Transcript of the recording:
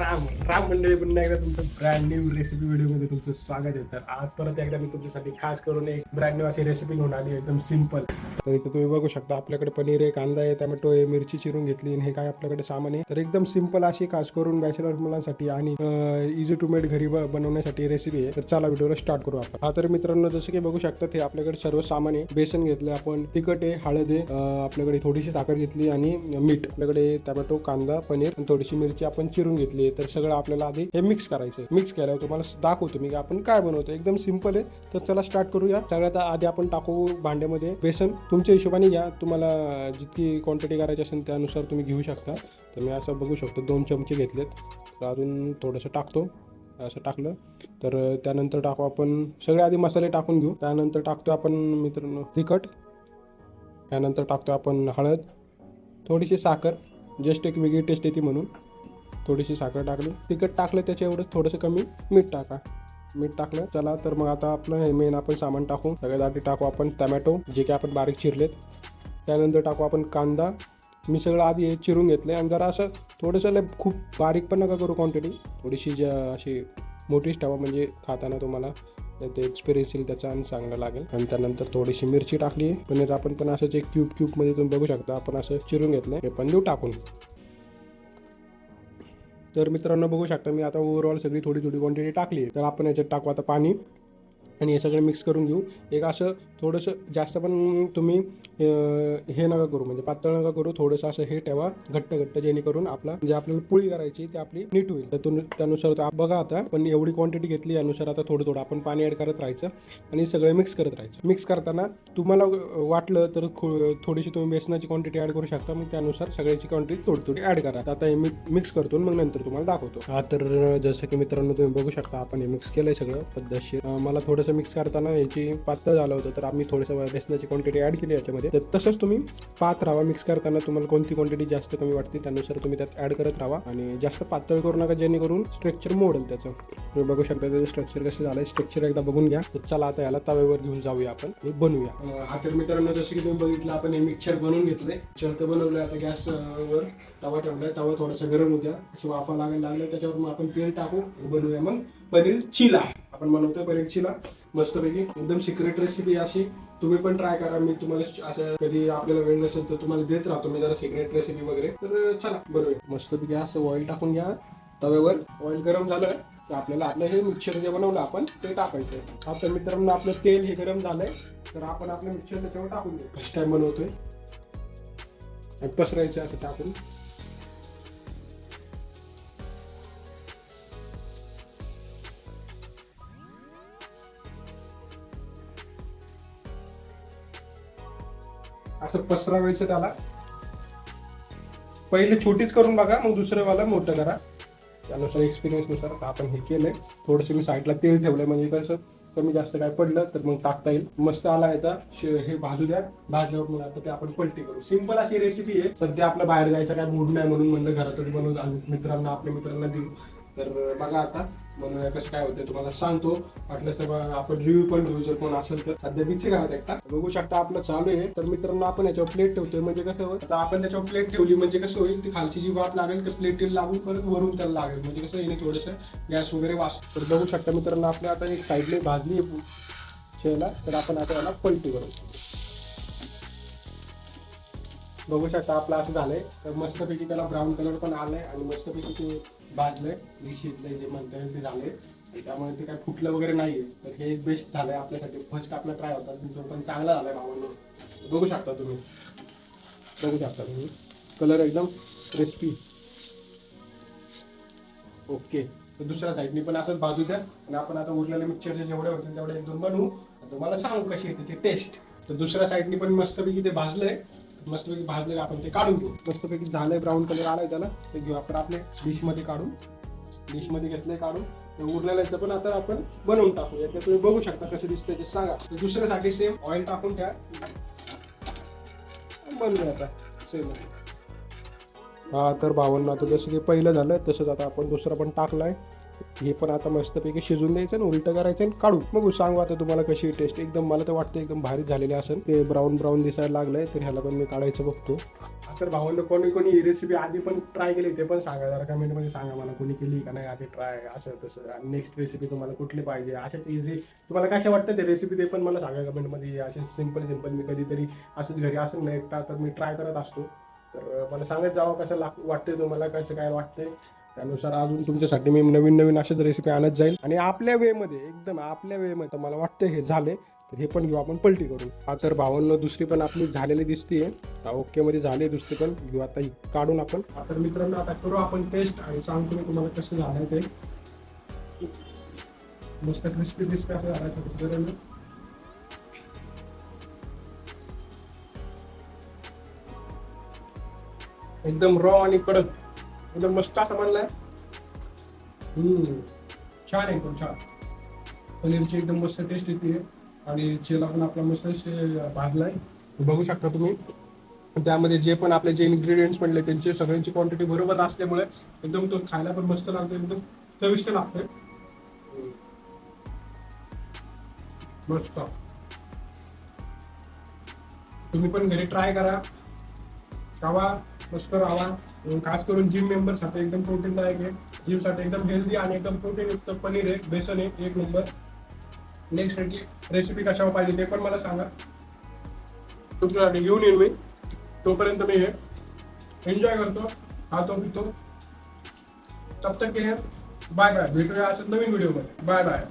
राम राम मंडळी, पुन्हा एकदा तुमचं ब्रँड न्यू रेसिपी व्हिडिओमध्ये तुमचं स्वागत आहे. तर आज परत एकदा मी तुमच्यासाठी खास करून एक ब्रँड न्यू अशी रेसिपी घेऊन आली, एकदम सिंपल. तर इथं तुम्ही बघू शकता आपल्याकडे पनीर आहे, कांदा आहे, टोमॅटो आहे, मिरची चिरून घेतली आणि हे काय आपल्याकडे सामान आहे. तर एकदम सिंपल अशी खास करून बॅचलर मुलांसाठी आणि इझी टू मेड घरी बनवण्यासाठी रेसिपी आहे. तर चला व्हिडिओला स्टार्ट करू आपण. हा तर मित्रांनो, जसं की बघू शकता हे आपल्याकडे सर्व सामान आहे. बेसन घेतले आपण, तिखट आहे, हळद आहे, आपल्याकडे थोडीशी साखर घेतली आणि मीठ. आपल्याकडे टोमॅटो, कांदा, पनीर आणि थोडीशी मिरची आपण चिरून घेतली. तर सगळं आपल्याला आधी हे मिक्स करायचं. मिक्स केल्यावर तुम्हाला दाखवतो मी आपण काय बनवतो. एकदम सिंपल आहे. तर चला स्टार्ट करूया. सगळ्यात आधी आपण टाकू भांड्यामध्ये बेसन. तुमच्या हिशोबाने घ्या, तुम्हाला जितकी क्वांटिटी करायची असेल त्यानुसार तुम्ही घेऊ शकता. तर मी असं बघू शकतो 2 चमचे घेतलेत. तर अजून थोडंसं टाकतो. असं टाकलं तर त्यानंतर टाकू आपण सगळे आधी मसाले टाकून घेऊ. त्यानंतर टाकतो आपण मित्रांनो तिखट. त्यानंतर टाकतो आपण हळद, थोडीशी साखर, जस्ट एक वेगळी टेस्ट येते म्हणून थोडीशी साखर टाकली. तिखट टाकलं त्याच्या एवढं थोडंसं कमी मीठ टाका. मीठ टाकलं. चला तर मग आता आपलं हे मेन आपण सामान टाकू. सगळ्यात आधी टाकू आपण टोमॅटो, जे की आपण बारीक चिरलेत. त्यानंतर टाकू आपण कांदा. मी सगळं आधी हे चिरून घेतलं आणि जरा असं थोडंसं खूप बारीक पण नका करू क्वांटिटी. थोडीशी अशी मोठीच ठेवा, म्हणजे खाताना तुम्हाला ते एक्सपिरियन्स येईल त्याचा आणि चांगलं लागेल. आणि त्यानंतर थोडीशी मिरची टाकली. पनीर आपण पण असंच एक क्यूबमध्ये तुम्ही बघू शकता आपण असं चिरून घेतलं. हे पण देऊ टाकून. तर मित्रांनो बघू शकता मी आता ओव्हरऑल सगळी थोडी थोडी क्वांटिटी टाकली. तर आपण याच्यात टाकू आता पाणी आणि हे सगळं मिक्स करून घेऊ. एक असं थोडंसं जास्त पण तुम्ही हे नका करू, म्हणजे पातळ नका करू. थोडंसं असं हे ठेवा घट्ट घट्ट, जेणेकरून आपला म्हणजे आपल्याला पोळी करायची ती आपली नीट होईल. तर त्यानुसार बघा आता पण एवढी क्वांटिटी घेतली यानुसार आता थोडं थोडं आपण पाणी ॲड करत राहायचं आणि सगळं मिक्स करत राहायचं. मिक्स करताना तुम्हाला वाटलं तर थोडीशी तुम्ही बेसनाची क्वांटिटी ॲड करू शकता. मग त्यानुसार सगळ्याची क्वांटिटी थोडी थोडी ॲड करा. आता हे मिक्स करतो मग नंतर तुम्हाला दाखवतो. हा तर जसं की मित्रांनो तुम्ही बघू शकता आपण हे मिक्स केलंय सगळं पद्धतशीर. मला थोडंसं मिक्स करताना याची पातळ झालं होतं, तर आम्ही थोडंसं बेसनाची क्वांटिटी ॲड केली याच्यामध्ये. तर तसंच तुम्ही पाहत राहा. मिक्स करताना तुम्हाला कोणती क्वांटिटी जास्त कमी वाटते त्यानुसार तुम्ही त्यात ॲड करत राहा आणि जास्त पातळ करू नका, जेणेकरून स्ट्रक्चर मोडेल त्याचं. तुम्ही बघू शकता त्याचं स्ट्रक्चर कसं झालंय. स्ट्रक्चर एकदा बघून घ्या. तर चला आता याला तव्यावर घेऊन जाऊया आपण आणि बनवूया. हा तर मित्रांनो जसं की तुम्ही बघितलं आपण हे मिक्सर बनवून घेतलंय. मिक्सर तर बनवलंय. आता गॅस वर तवा ठेवलाय. तवा थोडासा गरम होत्या, अशी वाफा लागायला लागल्या. त्याच्यावर मग आपण तेल टाकू, बनवूया मग पनीर चिला. आपण बनवतोय पनीर चिला मस्तपैकी. एकदम सिक्रेट रेसिपी अशी. तुम्ही पण ट्राय करा. मी तुम्हाला असं कधी आपल्याला वेळ नसेल तर तुम्हाला देत राहतो मी जरा सिक्रेट रेसिपी वगैरे. तर चला बनवूया. मस्तपैकी असं ऑइल टाकून घ्या तव्यावर. ऑइल गरम झालं तर आपल्याला आपलं हे मिक्सर जे बनवलं आपण ते टाकायचं. आता मित्रांनो आपलं तेल हे गरम झालंय, तर आपण आपलं मिक्सर त्याच्यावर टाकून देऊ. फर्स्ट टाइम बनवतोय. पसरायचं असं टाकून. असं पसरावायचं त्याला. पहिले छोटीच करून बघा, मग दुसरं वाला मोठं करा. त्यानुसार एक्सपिरियन्सनुसार आपण हे केलंय. थोडंसं मी साईडला तेल ठेवलंय, म्हणजे कसं कमी जास्त काय पडलं तर मग टाकता येईल. मस्त आला आता. हे भाजू द्या. भाजल्यावर मग आता ते आपण पलटी करू. सिंपल अशी रेसिपी आहे. सध्या आपला बाहेर जायचा काय मूड नाही म्हणून म्हणलं घरातच बनवून मित्रांना आपल्या मित्रांना देऊ. तर बघा आता बनवूया कसं काय होतं तुम्हाला सांगतो. वाटलं सगळं आपण रिव्ह्यू पण घेऊ जर कोण असेल तर. सध्या बिचे घरात एकटा बघू शकता आपलं चालू आहे. तर मित्रांनो आपण याच्यावर प्लेट ठेवतोय, म्हणजे कसं होईल आता आपण त्याच्यावर प्लेट ठेवली म्हणजे कसं होईल, ती खालची जी वाफ लागेल ते प्लेटीला लागून परत वरून त्याला लागेल, म्हणजे कसं येणे थोडंसं गॅस वगैरे वास. तर बघू शकता मित्रांनो आपले आता एक साईडने भाजली शेला. तर आपण आता याला पलटी करू. बघू शकता आपलं असं झालंय. तर मस्तपैकी त्याला ब्राऊन कलर पण आलाय आणि मस्तपैकी ते भाजलंय, शिजलंय जे म्हणता येईल ते झालंय. त्यामुळे ते काय फुटलं वगैरे नाहीये. तर हे एक बेस्ट झालंय आपल्यासाठी. फर्स्ट आपला ट्राय होता, तो पण चांगला झालाय भावांनो. बघू शकता तुम्ही. कलर एकदम क्रिस्पी. ओके. तर दुसऱ्या साईडनी पण असंच भाजू द्या आणि आपण आता उरलेले मिक्सरचे जेवढे होतील तेवढे एक दोन बनवू. तुम्हाला सांगू कशी येते ती टेस्ट. तर दुसऱ्या साईडनी पण मस्तपैकी ते भाजलंय. मस्तपैकी भाजलेलं आपण ते काढून घेऊ. मस्तपैकी झालंय, ब्राऊन कलर आलाय त्याला. ते घेऊ आपण आपल्या डिशमध्ये काढून. डिशमध्ये घेतलंय काढून. ते उरलेल्याचं पण आता आपण बनवून टाकू. यात तुम्ही बघू शकता कसं दिसतंय ते सांगा. तर दुसऱ्यासाठी सेम ऑइल टाकून ठेवा. बनवूया आता सेम. हा तर भावांना आता जसं की पहिलं झालं तसंच आता आपण दुसरं पण टाकलाय. हे पण आता मस्तपैकी शिजून द्यायचं आणि उलटं करायचं आणि काढू. बघू सांगू आता तुम्हाला कशी टेस्ट. एकदम मला तर वाटतं एकदम भारी झालेली असेल. ते ब्राऊन ब्राऊन दिसायला लागलंय तर ह्याला पण मी काढायचं बघतो. तर भावांना कोणी कोणी ही रेसिपी आधी पण ट्राय केली ते पण सांगा जरा कमेंटमध्ये सांगा मला कोणी केली का नाही आधी ट्राय असं तसं. आणि नेक्स्ट रेसिपी तुम्हाला कुठली पाहिजे अशाच इझी तुम्हाला कशा वाटतं ते रेसिपी ते पण मला सांगा कमेंटमध्ये. असे सिंपल मी कधीतरी असंच घरी असून नाही एकटा तर मी ट्राय करत असतो. तर मला सांगत जावं कसं वाटते तुम्हाला कसं काय वाटतंय. त्यानुसार अजून तुमच्यासाठी मी नवीन अशाच रेसिपी आणत जाईल आणि आपल्या वेमध्ये एकदम आपल्या वेमध्ये. मला वाटतं हे झाले तर हे पण घेऊ आपण पलटी करून. हा तर भावांनो दुसरी पण आपली झालेली दिसतीये. ओके मध्ये झाले दुसरी पण घेऊ आता ही काढून आपण. तर मित्रांनो आता करू आपण टेस्ट आणि सांगतो मी तुम्हाला कसं झालंय ते. मस्त क्रिस्पी असं झालं. एकदम रॉ आणि कडक एकदम मस्त असं बनलाय. छान एकदम छान. पनीरची एकदम मस्त टेस्ट येते आणि चेला पण आपला मस्त भाजलाय बघू शकता तुम्ही. त्यामध्ये जे पण आपले जे इन्ग्रेडियंट्स म्हणले त्यांची सगळ्यांची क्वांटिटी बरोबर असल्यामुळे एकदम तो खायला पण मस्त लागतो. एकदम चविष्ट लागतोय मस्त. तुम्ही पण घरी ट्राय करा खावा मस्त राहा. खास करून जिम मेंबर साठी एकदम प्रोटीनदायक आहे. जिम साठी एकदम हेल्दी आणि एकदम प्रोटीनयुक्त पनीर आहे. बेसन आहे एक नंबर. नेक्स्ट रेसिपी कशावर पाहिजे ते पण मला सांगा तुमच्यासाठी घेऊन येईल मी. तोपर्यंत मी हे एन्जॉय करतो खातो पितो. तब तक के बाय बाय. भेटूया असं नवीन व्हिडिओ मध्ये. Bye bye.